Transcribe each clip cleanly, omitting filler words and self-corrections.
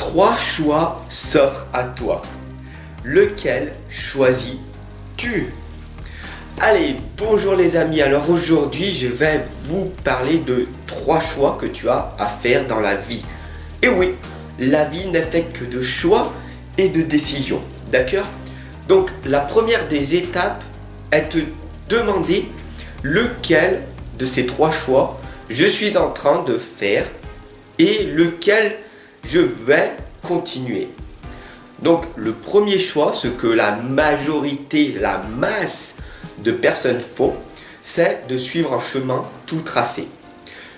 Trois choix s'offrent à toi. Lequel choisis-tu? Allez, bonjour les amis. Alors aujourd'hui, je vais vous parler de trois choix que tu as à faire dans la vie. Et oui, la vie n'est faite que de choix et de décisions. D'accord? Donc, la première des étapes est te demander lequel de ces trois choix je suis en train de faire et lequel je vais continuer. Donc le premier choix, ce que la majorité, la masse de personnes font, c'est de suivre un chemin tout tracé.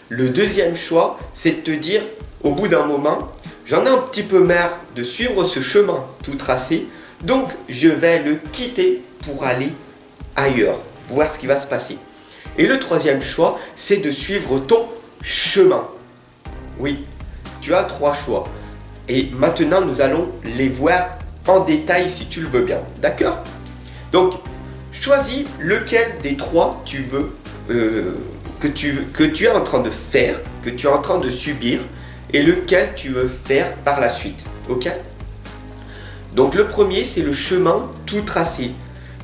Le deuxième choix, c'est de te dire, au bout d'un moment, j'en ai un petit peu marre de suivre ce chemin tout tracé, donc je vais le quitter pour aller ailleurs, pour voir ce qui va se passer. Et le troisième choix, c'est de suivre ton chemin. Oui, tu as trois choix. Et maintenant, nous allons les voir en détail si tu le veux bien. D'accord? Donc, choisis lequel des trois tu veux, que tu es en train de faire, que tu es en train de subir, et lequel tu veux faire par la suite. Ok? Donc, le premier, c'est le chemin tout tracé.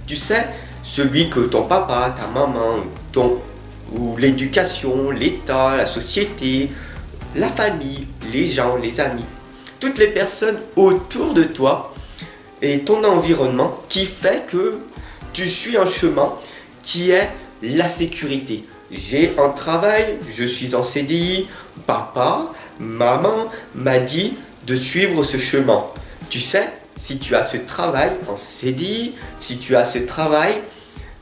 Tu sais, celui que ton papa, ta maman, ou l'éducation, l'État, la société, la famille, les gens, les amis, toutes les personnes autour de toi et ton environnement qui fait que tu suis un chemin qui est la sécurité. J'ai un travail, je suis en CDI, papa, maman m'a dit de suivre ce chemin. Tu sais, si tu as ce travail en CDI, si tu as ce travail,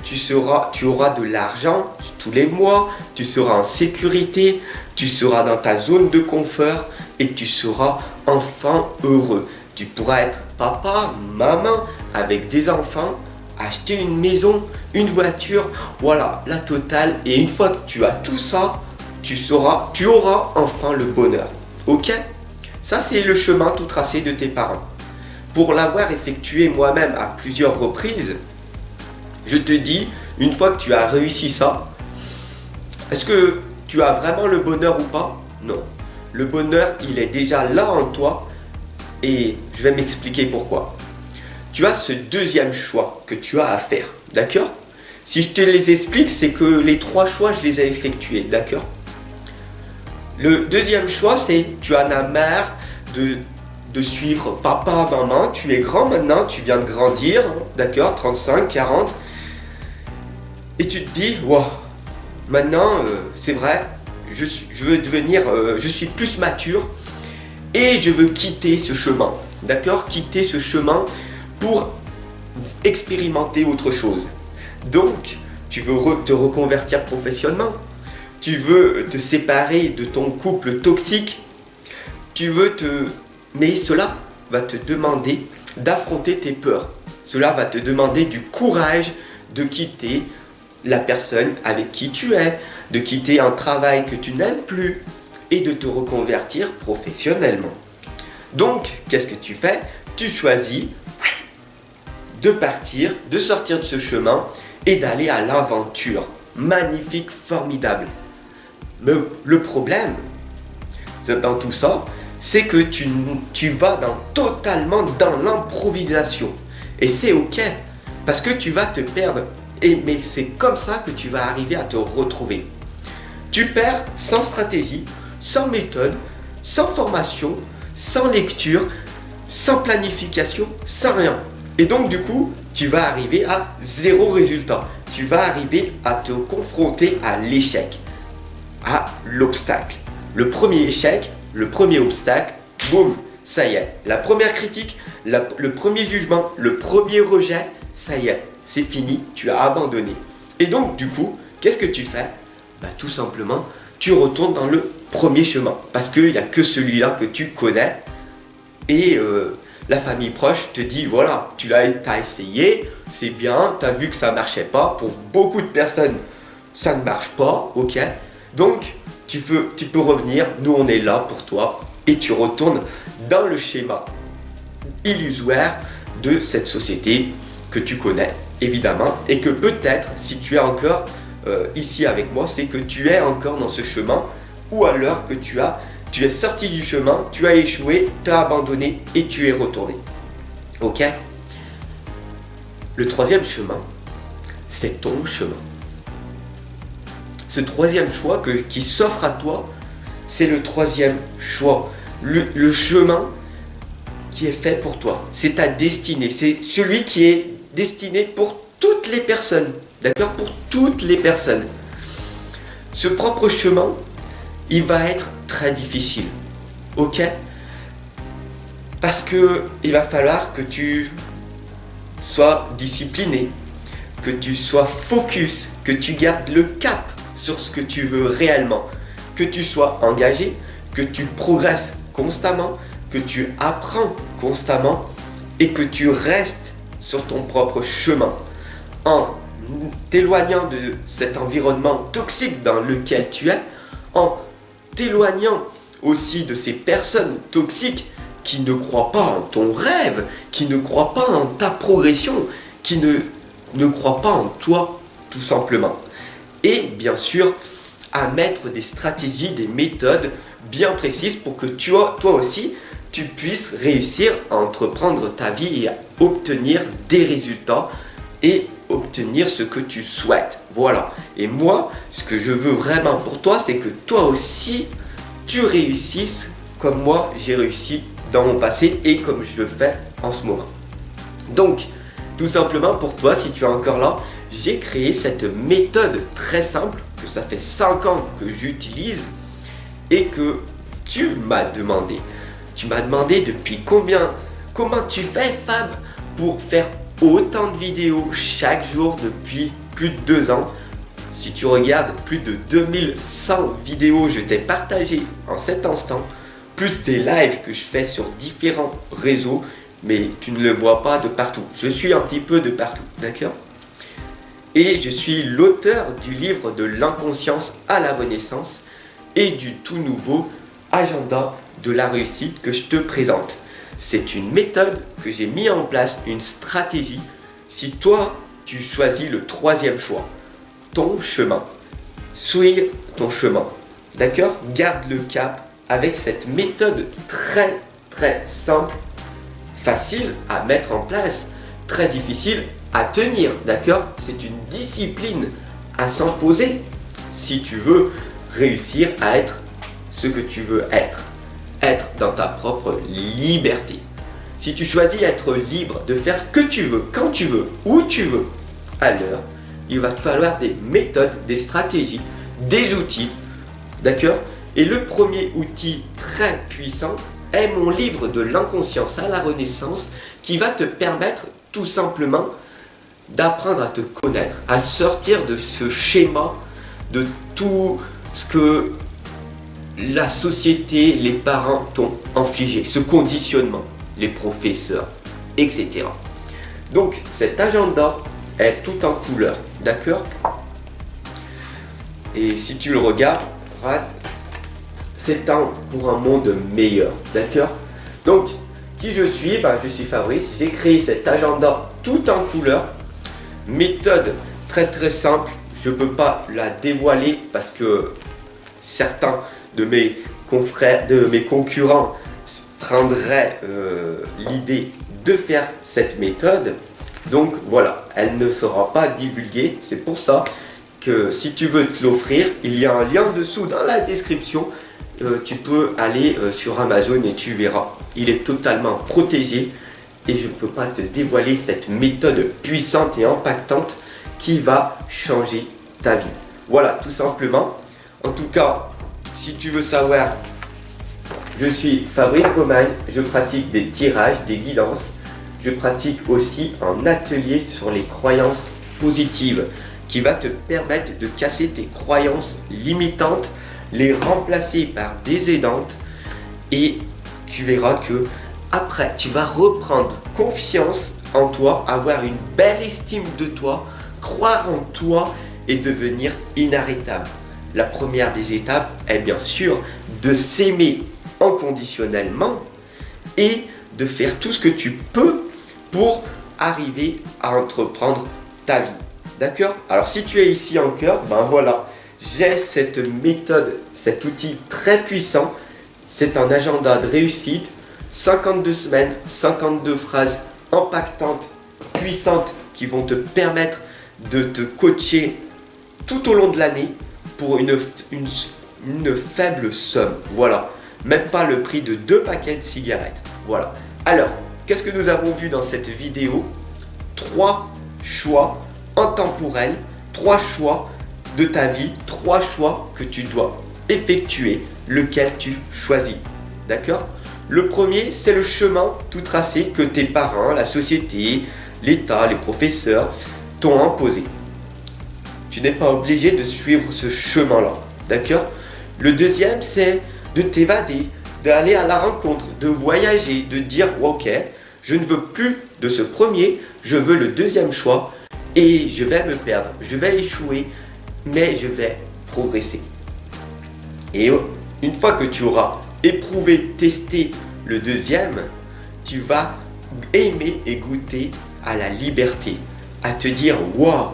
tu auras de l'argent tous les mois, tu seras en sécurité, tu seras dans ta zone de confort et tu seras enfin heureux. Tu pourras être papa, maman avec des enfants, acheter une maison, une voiture, voilà, la totale. Et une fois que tu as tout ça, tu auras enfin le bonheur. Ok? Ça, c'est le chemin tout tracé de tes parents. Pour l'avoir effectué moi-même à plusieurs reprises, je te dis, une fois que tu as réussi ça, est-ce que tu as vraiment le bonheur ou pas? Non. Le bonheur, il est déjà là en toi et je vais m'expliquer pourquoi. Tu as ce deuxième choix que tu as à faire, d'accord? Si je te les explique, c'est que les trois choix, je les ai effectués, d'accord? Le deuxième choix, c'est tu en as marre de suivre papa, maman, tu es grand maintenant, tu viens de grandir, hein, d'accord, 35, 40, et tu te dis, wow, maintenant, c'est vrai, je suis plus mature et je veux quitter ce chemin, d'accord, quitter ce chemin pour expérimenter autre chose. Donc, tu veux te reconvertir professionnellement, tu veux te séparer de ton couple toxique, mais cela va te demander d'affronter tes peurs. Cela va te demander du courage de quitter la personne avec qui tu es, de quitter un travail que tu n'aimes plus et de te reconvertir professionnellement. Donc, qu'est-ce que tu fais? Tu choisis de partir, de sortir de ce chemin et d'aller à l'aventure. Magnifique, formidable. Mais le problème dans tout ça, c'est que tu vas totalement dans l'improvisation. Et c'est ok, parce que tu vas te perdre. Mais c'est comme ça que tu vas arriver à te retrouver. Tu perds sans stratégie, sans méthode, sans formation, sans lecture, sans planification, sans rien. Et donc du coup, tu vas arriver à zéro résultat. Tu vas arriver à te confronter à l'échec, à l'obstacle. Le premier échec, le premier obstacle, boum, ça y est. La première critique, le premier jugement, le premier rejet, ça y est. C'est fini, tu as abandonné. Et donc, du coup, qu'est-ce que tu fais? Tout simplement, tu retournes dans le premier chemin. Parce qu'il n'y a que celui-là que tu connais. Et la famille proche te dit, voilà, t'as essayé, c'est bien, tu as vu que ça ne marchait pas. Pour beaucoup de personnes, ça ne marche pas, ok? Donc, tu peux revenir, nous on est là pour toi. Et tu retournes dans le schéma illusoire de cette société que tu connais, évidemment, et que peut-être, si tu es encore ici avec moi, c'est que tu es encore dans ce chemin, ou alors que tu as Tu es sorti du chemin, tu as échoué, tu as abandonné et tu es retourné. Ok? Le troisième chemin, c'est ton chemin. Ce troisième choix qui s'offre à toi, c'est le troisième choix. Le chemin qui est fait pour toi. C'est ta destinée. C'est celui qui est destiné pour toutes les personnes. D'accord? Pour toutes les personnes. Ce propre chemin, il va être très difficile. Ok? Parce que il va falloir que tu sois discipliné, que tu sois focus, que tu gardes le cap sur ce que tu veux réellement, que tu sois engagé, que tu progresses constamment, que tu apprends constamment et que tu restes sur ton propre chemin en t'éloignant de cet environnement toxique dans lequel tu es, en t'éloignant aussi de ces personnes toxiques qui ne croient pas en ton rêve, qui ne croient pas en ta progression, qui ne croient pas en toi tout simplement. Et bien sûr, à mettre des stratégies, des méthodes bien précises pour que toi aussi, tu puisses réussir à entreprendre ta vie et à obtenir des résultats et obtenir ce que tu souhaites. Voilà. Et moi, ce que je veux vraiment pour toi, c'est que toi aussi, tu réussisses comme moi, j'ai réussi dans mon passé et comme je le fais en ce moment. Donc, tout simplement pour toi, si tu es encore là, j'ai créé cette méthode très simple que ça fait 5 ans que j'utilise et que tu m'as demandé. Tu m'as demandé depuis comment tu fais Fab pour faire autant de vidéos chaque jour depuis plus de 2 ans. Si tu regardes, plus de 2100 vidéos je t'ai partagé en cet instant, plus des lives que je fais sur différents réseaux, mais tu ne le vois pas de partout. Je suis un petit peu de partout, d'accord? Et je suis l'auteur du livre de l'inconscience à la renaissance et du tout nouveau agenda de la réussite que je te présente. C'est une méthode que j'ai mis en place, une stratégie. Si toi, tu choisis le troisième choix, ton chemin, suis ton chemin, d'accord? Garde le cap avec cette méthode très très simple, facile à mettre en place, très difficile à tenir, d'accord? C'est une discipline à s'imposer si tu veux réussir à être ce que tu veux être dans ta propre liberté. Si tu choisis d'être libre de faire ce que tu veux, quand tu veux, où tu veux, alors il va te falloir des méthodes, des stratégies, des outils, d'accord? Et le premier outil très puissant est mon livre de l'inconscience à la renaissance qui va te permettre tout simplement d'apprendre à te connaître, à sortir de ce schéma, de tout ce que la société, les parents t'ont infligé, ce conditionnement, les professeurs, etc. Donc cet agenda est tout en couleur, d'accord? Et si tu le regardes, c'est temps pour un monde meilleur, d'accord? Donc, qui je suis? Je suis Fabrice, j'ai créé cet agenda tout en couleur, méthode très très simple, je ne peux pas la dévoiler parce que certains de mes confrères, de mes concurrents prendraient l'idée de faire cette méthode. Donc voilà, elle ne sera pas divulguée. C'est pour ça que si tu veux te l'offrir, il y a un lien dessous dans la description. Tu peux aller sur Amazon et tu verras. Il est totalement protégé et je ne peux pas te dévoiler cette méthode puissante et impactante qui va changer ta vie. Voilà, tout simplement. En tout cas, si tu veux savoir, je suis Fabrice Gomagne, je pratique des tirages, des guidances. Je pratique aussi un atelier sur les croyances positives qui va te permettre de casser tes croyances limitantes, les remplacer par des aidantes et tu verras que après tu vas reprendre confiance en toi, avoir une belle estime de toi, croire en toi et devenir inarrêtable. La première des étapes est bien sûr de s'aimer inconditionnellement et de faire tout ce que tu peux pour arriver à entreprendre ta vie. D'accord? Alors si tu es ici encore, voilà, j'ai cette méthode, cet outil très puissant. c'est un agenda de réussite, 52 semaines, 52 phrases impactantes, puissantes qui vont te permettre de te coacher tout au long de l'année pour une faible somme. Voilà, même pas le prix de 2 paquets de cigarettes. Voilà. Alors, qu'est-ce que nous avons vu dans cette vidéo? 3 choix intemporels, 3 choix de ta vie, 3 choix que tu dois effectuer, lequel tu choisis. D'accord? Le premier, c'est le chemin tout tracé que tes parents, la société, l'État, les professeurs t'ont imposé. Tu n'es pas obligé de suivre ce chemin-là. D'accord? Le deuxième, c'est de t'évader, d'aller à la rencontre, de voyager, de dire ok, je ne veux plus de ce premier, je veux le deuxième choix et je vais me perdre, je vais échouer, mais je vais progresser. Et une fois que tu auras éprouvé, testé le deuxième, tu vas aimer et goûter à la liberté, à te dire waouh,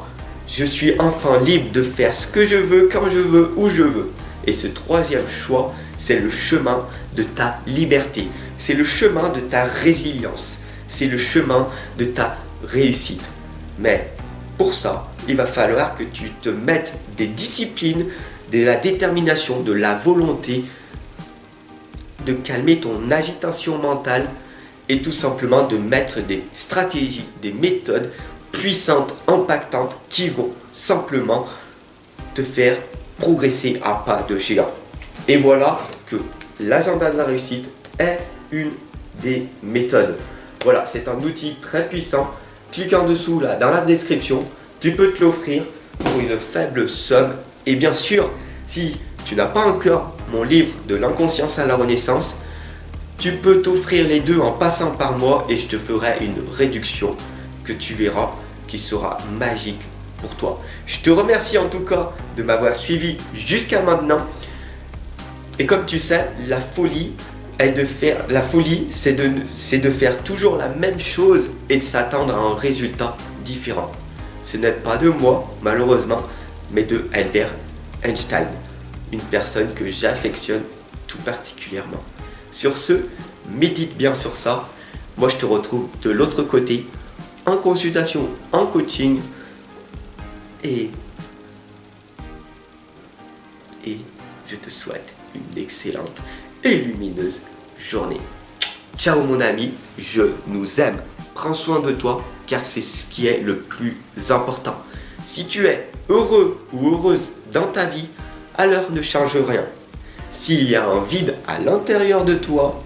je suis enfin libre de faire ce que je veux, quand je veux, où je veux. Et ce troisième choix, c'est le chemin de ta liberté, c'est le chemin de ta résilience, c'est le chemin de ta réussite. Mais pour ça, il va falloir que tu te mettes des disciplines, de la détermination, de la volonté, de calmer ton agitation mentale et tout simplement de mettre des stratégies, des méthodes puissantes, impactantes qui vont simplement te faire progresser à pas de géant. Et voilà que l'agenda de la réussite est une des méthodes. Voilà, c'est un outil très puissant. Clique en dessous là dans la description, tu peux te l'offrir pour une faible somme. Et bien sûr, si tu n'as pas encore mon livre de l'inconscience à la renaissance, tu peux t'offrir les deux en passant par moi et je te ferai une réduction que tu verras qui sera magique pour toi. Je te remercie en tout cas de m'avoir suivi jusqu'à maintenant. Et comme tu sais, la folie, c'est de faire toujours la même chose et de s'attendre à un résultat différent. Ce n'est pas de moi, malheureusement, mais de Albert Einstein, une personne que j'affectionne tout particulièrement. Sur ce, médite bien sur ça. Moi, je te retrouve de l'autre côté, en consultation, en coaching, et je te souhaite une excellente et lumineuse journée. Ciao mon ami, je nous aime. Prends soin de toi car c'est ce qui est le plus important. Si tu es heureux ou heureuse dans ta vie, alors ne change rien. S'il y a un vide à l'intérieur de toi,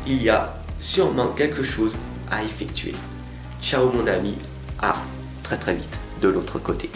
il y a sûrement quelque chose à effectuer. Ciao mon ami, à très très vite de l'autre côté.